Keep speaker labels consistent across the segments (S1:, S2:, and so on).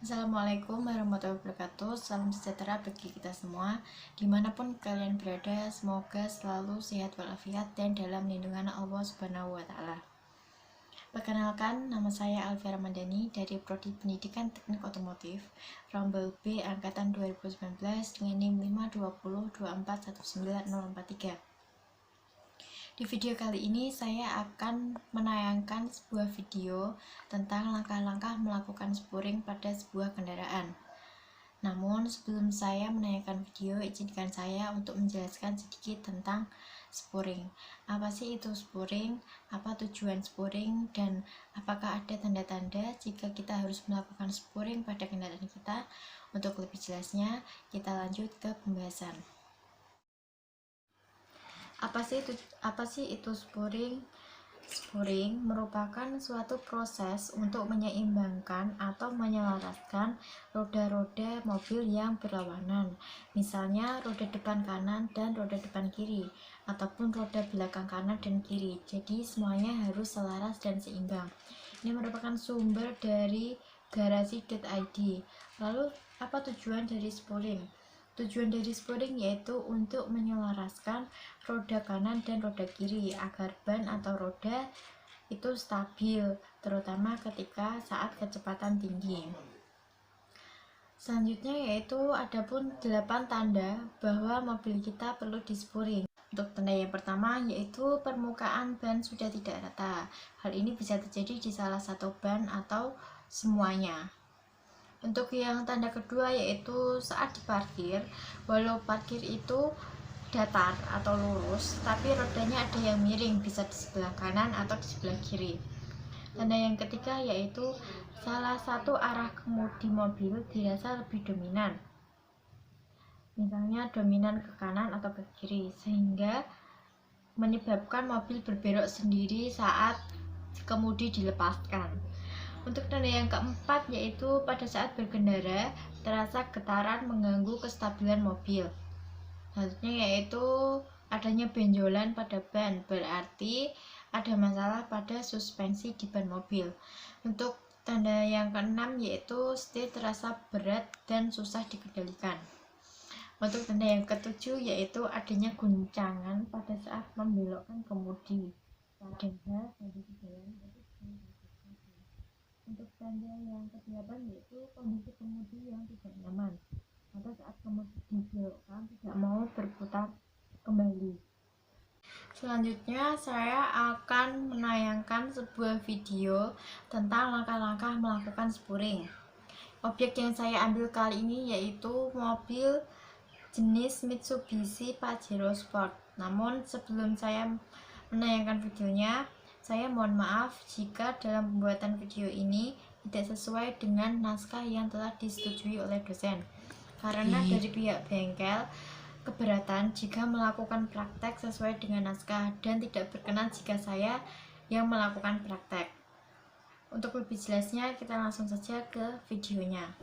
S1: Assalamualaikum warahmatullahi wabarakatuh. Salam sejahtera bagi kita semua dimanapun kalian berada. Semoga selalu sehat walafiat dan dalam lindungan Allah Subhanahu wa Ta'ala. Perkenalkan, nama saya Alvira Mandani dari Prodi Pendidikan Teknik Otomotif Rombel B Angkatan 2019 dengan NIM 520241943. Di video kali ini saya akan menayangkan sebuah video tentang langkah-langkah melakukan spuring pada sebuah kendaraan. Namun sebelum saya menayangkan video, izinkan saya untuk menjelaskan sedikit tentang spuring. Apa sih itu spuring? Apa tujuan spuring? Dan apakah ada tanda-tanda jika kita harus melakukan spuring pada kendaraan kita? Untuk lebih jelasnya, kita lanjut ke pembahasan. Apa sih itu spuring? Spuring merupakan suatu proses untuk menyeimbangkan atau menyelaraskan roda-roda mobil yang berlawanan, misalnya roda depan kanan dan roda depan kiri, ataupun roda belakang kanan dan kiri. Jadi semuanya harus selaras dan seimbang. Ini merupakan sumber dari garasi.id. Lalu apa tujuan dari spuring? Tujuan dari spuring yaitu untuk menyelaraskan roda kanan dan roda kiri agar ban atau roda itu stabil, terutama ketika saat kecepatan tinggi. Selanjutnya yaitu adapun 8 tanda bahwa mobil kita perlu dispuring. Untuk tanda yang pertama yaitu permukaan ban sudah tidak rata. Hal ini bisa terjadi di salah satu ban atau semuanya. Untuk yang tanda kedua yaitu saat diparkir, walau parkir itu datar atau lurus, tapi rodanya ada yang miring, bisa di sebelah kanan atau di sebelah kiri. Tanda yang ketiga yaitu salah satu arah kemudi mobil dirasa lebih dominan, misalnya dominan ke kanan atau ke kiri, sehingga menyebabkan mobil berbelok sendiri saat kemudi dilepaskan. Untuk tanda yang keempat yaitu pada saat berkendara terasa getaran mengganggu kestabilan mobil. Selanjutnya yaitu adanya benjolan pada ban, berarti ada masalah pada suspensi di ban mobil. Untuk tanda yang keenam yaitu setir terasa berat dan susah dikendalikan. Untuk tanda yang ketujuh yaitu adanya guncangan pada saat membelokkan kemudi. Padahal kondisi jalan itu. Untuk tanda yang kedelapan yaitu kondisi kemudi yang tidak nyaman atau saat kemudi dibelokkan tidak mau berputar kembali. Selanjutnya saya akan menayangkan sebuah video tentang langkah-langkah melakukan spuring. Objek yang saya ambil kali ini yaitu mobil jenis Mitsubishi Pajero Sport. Namun sebelum saya menayangkan videonya, saya mohon maaf jika dalam pembuatan video ini tidak sesuai dengan naskah yang telah disetujui oleh dosen, karena dari pihak bengkel keberatan jika melakukan praktek sesuai dengan naskah dan tidak berkenan jika saya yang melakukan praktek. Untuk lebih jelasnya kita langsung saja ke videonya.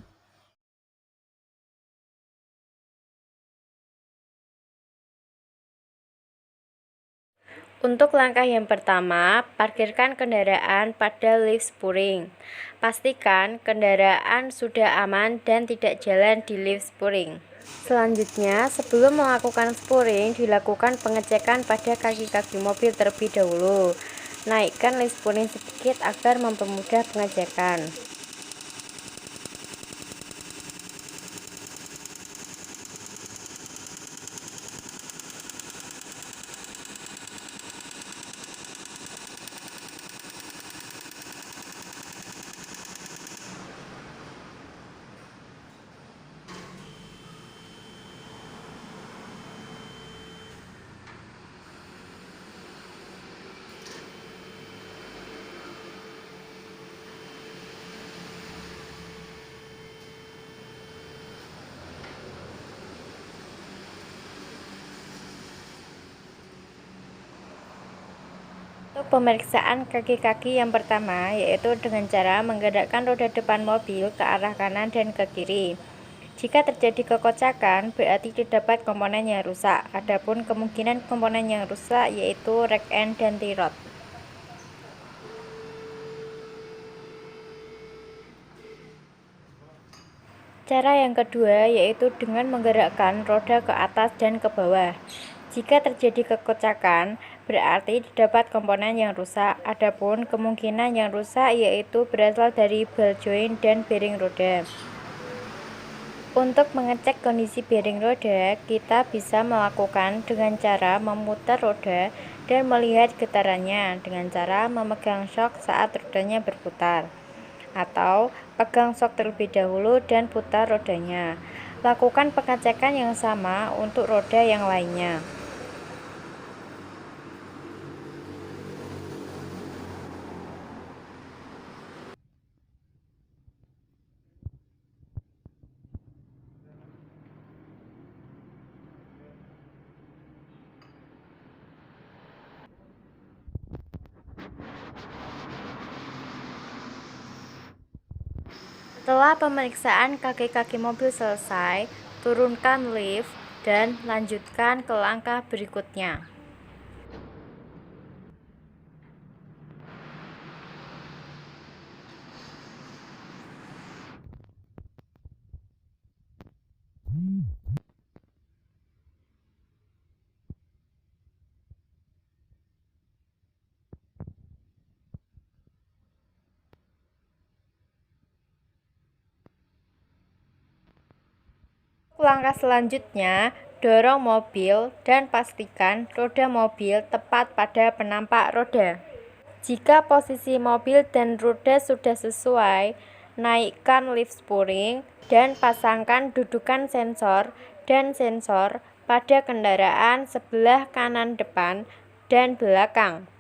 S2: Untuk langkah yang pertama, parkirkan kendaraan pada lift spuring. Pastikan kendaraan sudah aman dan tidak jalan di lift spuring. Selanjutnya, sebelum melakukan spuring, dilakukan pengecekan pada kaki-kaki mobil terlebih dahulu. Naikkan lift spuring sedikit agar mempermudah pengecekan. Untuk pemeriksaan kaki-kaki yang pertama yaitu dengan cara menggerakkan roda depan mobil ke arah kanan dan ke kiri. Jika terjadi kekocakan berarti terdapat komponen yang rusak. Adapun kemungkinan komponen yang rusak yaitu rack end dan tie rod. Cara yang kedua yaitu dengan menggerakkan roda ke atas dan ke bawah. Jika terjadi kekocakan, berarti terdapat komponen yang rusak. Adapun kemungkinan yang rusak yaitu berasal dari ball joint dan bearing roda. Untuk mengecek kondisi bearing roda, kita bisa melakukan dengan cara memutar roda dan melihat getarannya dengan cara memegang shock saat rodanya berputar. Atau pegang shock terlebih dahulu dan putar rodanya. Lakukan pengecekan yang sama untuk roda yang lainnya. Setelah pemeriksaan kaki-kaki mobil selesai, turunkan lift dan lanjutkan ke langkah berikutnya. Langkah selanjutnya, dorong mobil dan pastikan roda mobil tepat pada penampak roda. Jika posisi mobil dan roda sudah sesuai, naikkan lift spooring dan pasangkan dudukan sensor dan sensor pada kendaraan sebelah kanan depan dan belakang.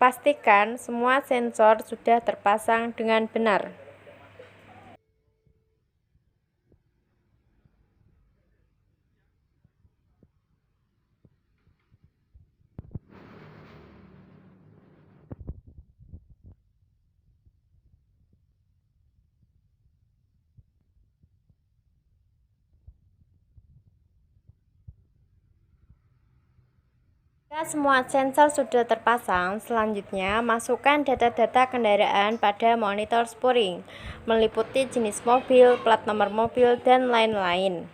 S2: Pastikan semua sensor sudah terpasang dengan benar. Jika semua sensor sudah terpasang, selanjutnya masukkan data-data kendaraan pada monitor spooring, meliputi jenis mobil, plat nomor mobil, dan lain-lain.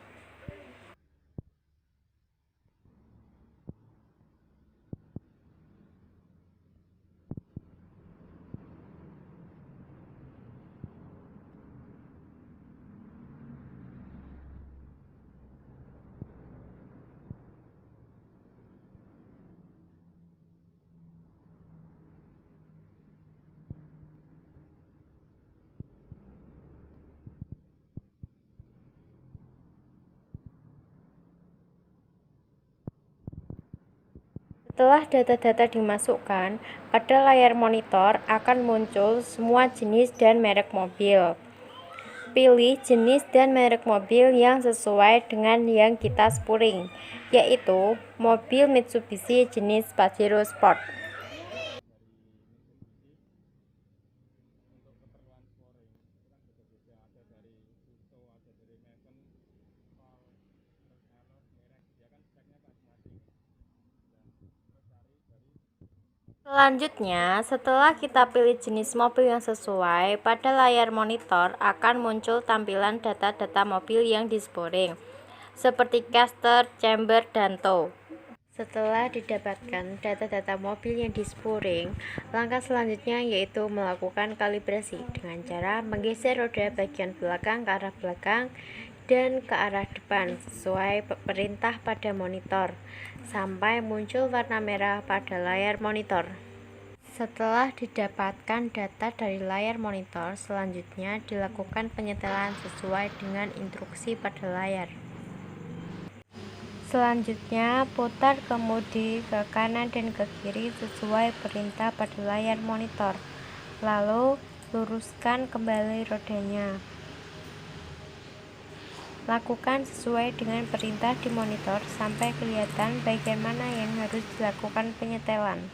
S2: Setelah data-data dimasukkan, pada layar monitor akan muncul semua jenis dan merek mobil. Pilih jenis dan merek mobil yang sesuai dengan yang kita spooring, yaitu mobil Mitsubishi jenis Pajero Sport. Selanjutnya, setelah kita pilih jenis mobil yang sesuai, pada layar monitor akan muncul tampilan data-data mobil yang dispooring, seperti caster, chamber, dan tow. Setelah didapatkan data-data mobil yang dispooring, langkah selanjutnya yaitu melakukan kalibrasi dengan cara menggeser roda bagian belakang ke arah belakang dan ke arah depan sesuai perintah pada monitor sampai muncul warna merah pada layar monitor. Setelah didapatkan data dari layar monitor, selanjutnya dilakukan penyetelan sesuai dengan instruksi pada layar. Selanjutnya, putar kemudi ke kanan dan ke kiri sesuai perintah pada layar monitor. Lalu, luruskan kembali rodanya. Lakukan sesuai dengan perintah di monitor sampai kelihatan bagian mana yang harus dilakukan penyetelan.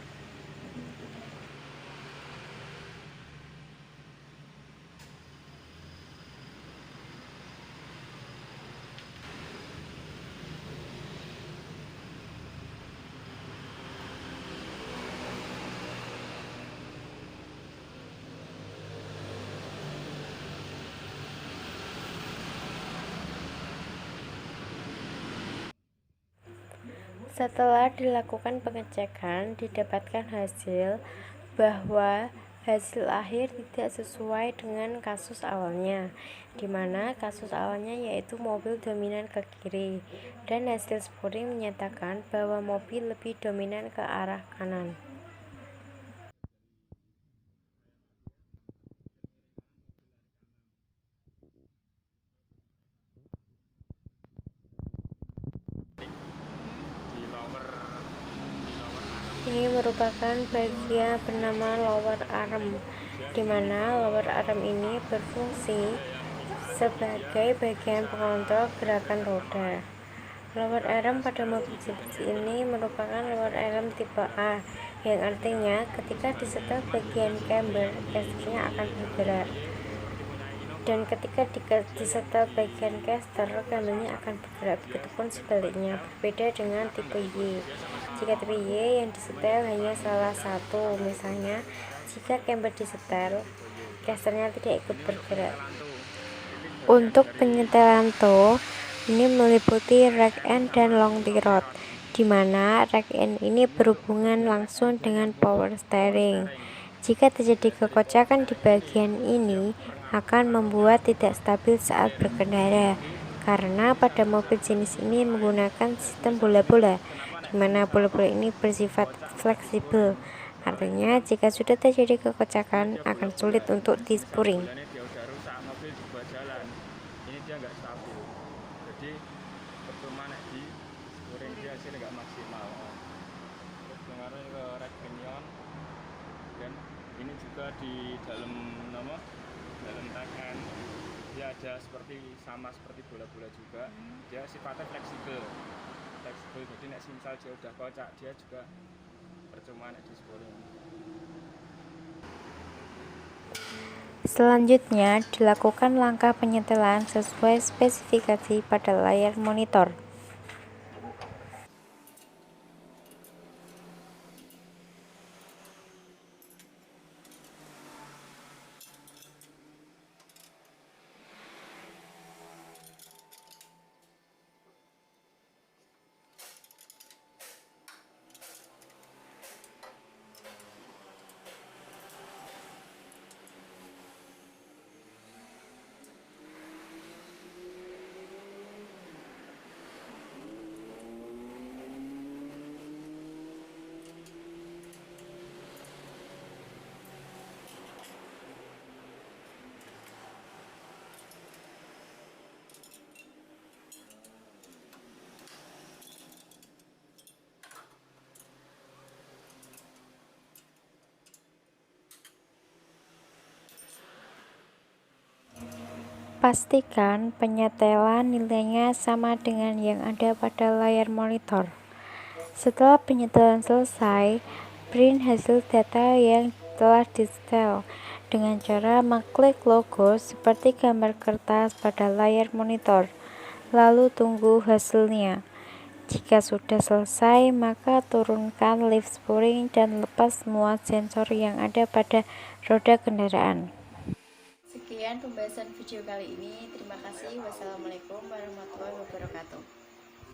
S2: Setelah dilakukan pengecekan, didapatkan hasil bahwa hasil akhir tidak sesuai dengan kasus awalnya, di mana kasus awalnya yaitu mobil dominan ke kiri, dan hasil sporing menyatakan bahwa mobil lebih dominan ke arah kanan. Ini merupakan bagian bernama lower arm, di mana lower arm ini berfungsi sebagai bagian pengontrol gerakan roda. Lower arm pada mobil seperti ini merupakan lower arm tipe A, yang artinya ketika disetel bagian camber, casternya akan bergerak, dan ketika disetel bagian caster, cambernya akan bergerak. Begitupun sebaliknya, berbeda dengan tipe Y. Jika tipe Y yang disetel hanya salah satu, misalnya jika camber disetel, casternya tidak ikut bergerak. Untuk penyetelan toe, ini meliputi rack end dan long tirot, di mana rack end ini berhubungan langsung dengan power steering. Jika terjadi kekocakan di bagian ini, akan membuat tidak stabil saat berkendara, karena pada mobil jenis ini menggunakan sistem bola-bola, di mana bola-bola ini bersifat fleksibel. Artinya, jika sudah terjadi kekocakan, akan sulit untuk disporing.
S3: Ini dia nggak stabil, jadi percuma nek di sporing dia hasilnya nggak maksimal. Terus pengaruh ke rack pinion, dan ini juga di dalam dalam rack end dia ada sama seperti bola-bola juga. Dia sifatnya fleksibel, jadi nek misal dia udah kocak, dia juga percuma nek di sporing.
S2: Selanjutnya, dilakukan langkah penyetelan sesuai spesifikasi pada layar monitor. Pastikan penyetelan nilainya sama dengan yang ada pada layar monitor. Setelah penyetelan selesai, print hasil data yang telah disetel dengan cara mengklik logo seperti gambar kertas pada layar monitor, lalu tunggu hasilnya. Jika sudah selesai, maka turunkan leaf spring dan lepas semua sensor yang ada pada roda kendaraan.
S1: Sekian pembahasan video kali ini. Terima kasih. Wassalamualaikum warahmatullahi wabarakatuh.